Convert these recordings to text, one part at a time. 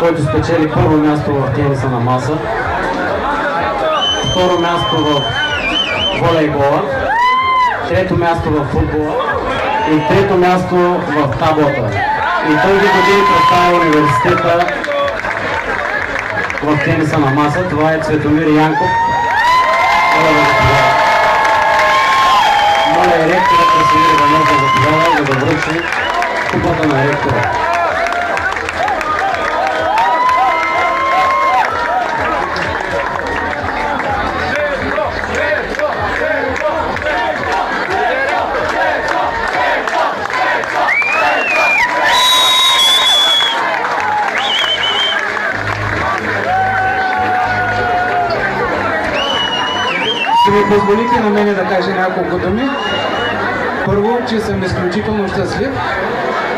който спечели първо място в тениса на маса, второ място в волейбола, трето място в футбола и трето място в таблата. И дълги години представя университета в тениса на маса. Това е Цветомир Янков. Моля и ректорът Красимир Иванов да заповяда, за да връчи купата на ректора. Ще ми позволите на мене да кажа няколко думи. Първо, че съм изключително щастлив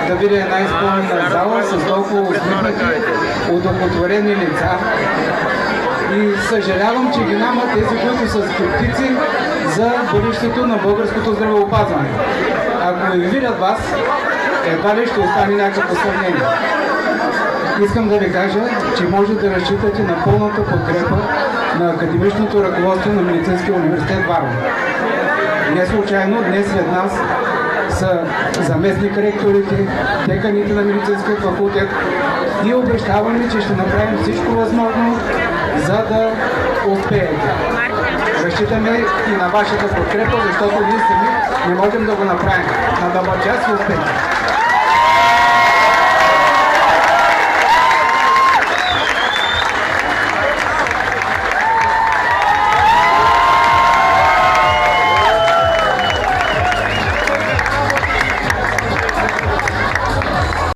да видя една изпълнена зала с толкова усмихнати, удовлетворени лица. И съжалявам, че ги няма тези, които са скептици за бъдещето на българското здравеопазване. Ако ви видят вас, едва ли ще остане някакво съмнение. Искам да ви кажа, че може да разчитате на пълната подкрепа на академичното ръководство на Медицинския университет Варна. Не случайно днес сред нас са заместник-ректорите, деканите на Медицинския факултет и обещаваме, че ще направим всичко възможно, за да успеете. Разчитаме и на вашата подкрепа, защото ние сами не можем да го направим. На добър час и успех!